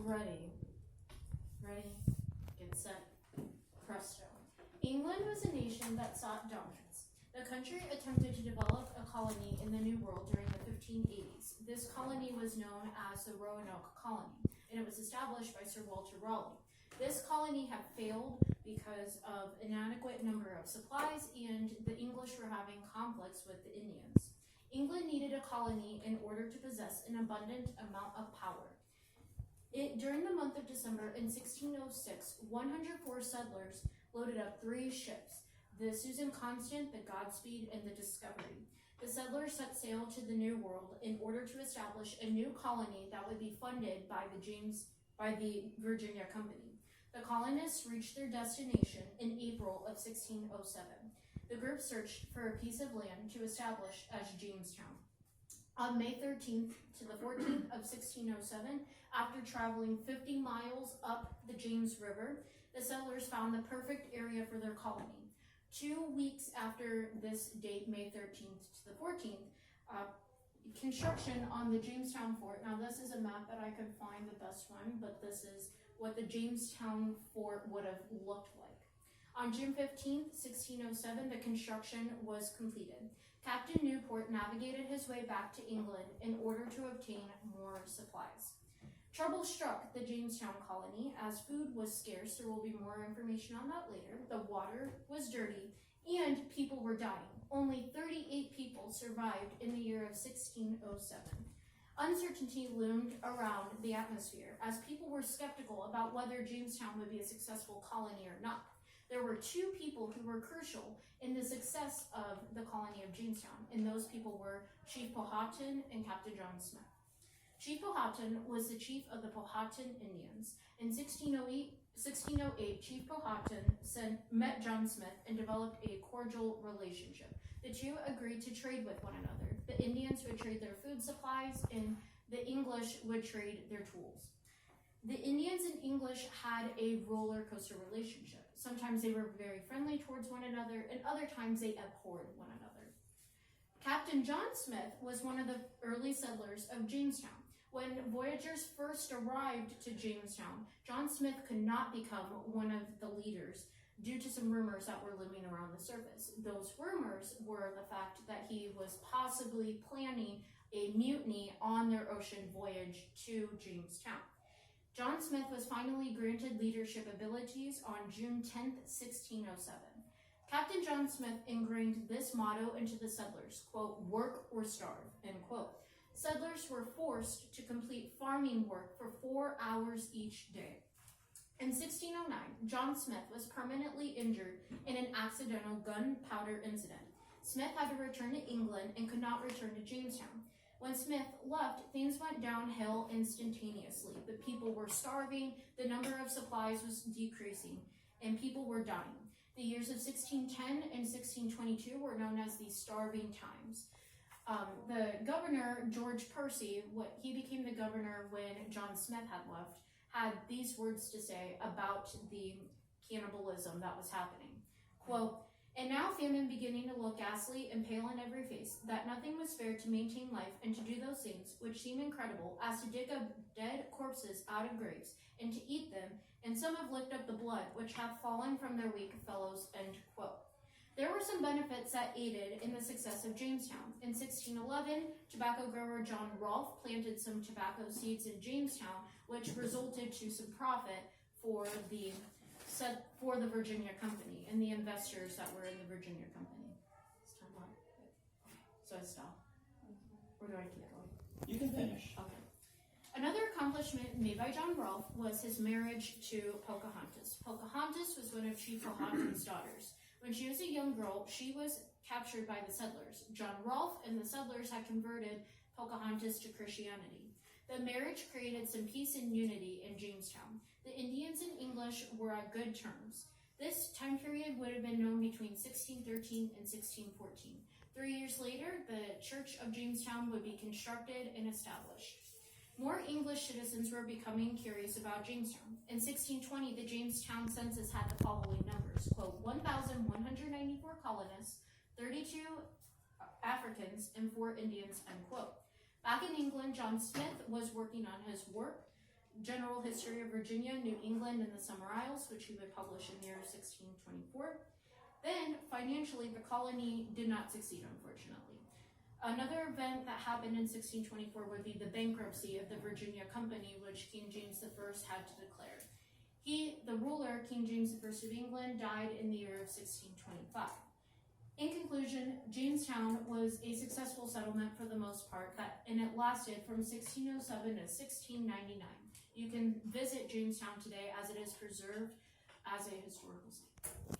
Ready, get set, presto. England was a nation that sought dominance. The country attempted to develop a colony in the New World during the 1580s. This colony was known as the Roanoke Colony, and it was established by Sir Walter Raleigh. This colony had failed because of inadequate number of supplies, and the English were having conflicts with the Indians. England needed a colony in order to possess an abundant amount of power. During the month of December in 1606, 104 settlers loaded up 3 ships, the Susan Constant, the Godspeed, and the Discovery. The settlers set sail to the New World in order to establish a new colony that would be funded by the Virginia Company. The colonists reached their destination in April of 1607. The group searched for a piece of land to establish as Jamestown. On May 13th to the 14th of 1607, after traveling 50 miles up the James River, the settlers found the perfect area for their colony. 2 weeks after this date, May 13th to the 14th, construction on the Jamestown fort. Now this is a map that I could find the best one, but this is what the Jamestown fort would have looked like. On June 15th, 1607, the construction was completed. Captain Newport navigated his way back to England in order to obtain more supplies. Trouble struck the Jamestown colony as food was scarce. There will be more information on that later. The water was dirty and people were dying. Only 38 people survived in the year of 1607. Uncertainty loomed around the atmosphere as people were skeptical about whether Jamestown would be a successful colony or not. There were 2 people who were crucial in the success of the colony of Jamestown, and those people were Chief Powhatan and Captain John Smith. Chief Powhatan was the chief of the Powhatan Indians. In 1608, Chief Powhatan met John Smith and developed a cordial relationship. The two agreed to trade with one another. The Indians would trade their food supplies, and the English would trade their tools. The Indians and English had a roller coaster relationship. Sometimes they were very friendly towards one another, and other times they abhorred one another. Captain John Smith was one of the early settlers of Jamestown. When voyagers first arrived to Jamestown, John Smith could not become one of the leaders due to some rumors that were looming around the surface. Those rumors were the fact that he was possibly planning a mutiny on their ocean voyage to Jamestown. John Smith was finally granted leadership abilities on June 10, 1607. Captain John Smith ingrained this motto into the settlers, quote, "Work or starve," end quote. Settlers were forced to complete farming work for 4 hours each day. In 1609, John Smith was permanently injured in an accidental gunpowder incident. Smith had to return to England and could not return to Jamestown. When Smith left, things went downhill instantaneously. The people were starving, the number of supplies was decreasing, and people were dying. The years of 1610 and 1622 were known as the starving times. The governor, George Percy, he became the governor when John Smith had left, had these words to say about the cannibalism that was happening. Quote, "And now famine beginning to look ghastly and pale in every face, that nothing was spared to maintain life and to do those things which seem incredible, as to dig up dead corpses out of graves, and to eat them, and some have licked up the blood which hath fallen from their weak fellows," end quote. There were some benefits that aided in the success of Jamestown. In 1611, tobacco grower John Rolfe planted some tobacco seeds in Jamestown, which resulted to some profit for the Virginia Company and the investors that were in the Virginia Company. It's time up. So I stop. Or do I keep going? You can finish. Okay. Another accomplishment made by John Rolfe was his marriage to Pocahontas. Pocahontas was one of Chief Powhatan's daughters. When she was a young girl, she was captured by the settlers. John Rolfe and the settlers had converted Pocahontas to Christianity. The marriage created some peace and unity in Jamestown. The Indians and English were at good terms. This time period would have been known between 1613 and 1614. 3 years later, the Church of Jamestown would be constructed and established. More English citizens were becoming curious about Jamestown. In 1620, the Jamestown census had the following numbers, quote, 1,194 colonists, 32 Africans, and 4 Indians, end quote. Back in England, John Smith was working on his work. General History of Virginia, New England, and the Summer Isles, which he would publish in the year 1624. Then, financially, the colony did not succeed, unfortunately. Another event that happened in 1624 would be the bankruptcy of the Virginia Company, which King James I had to declare. The ruler, King James I of England, died in the year of 1625. In conclusion, Jamestown was a successful settlement for the most part, and it lasted from 1607 to 1699. You can visit Jamestown today as it is preserved as a historical site.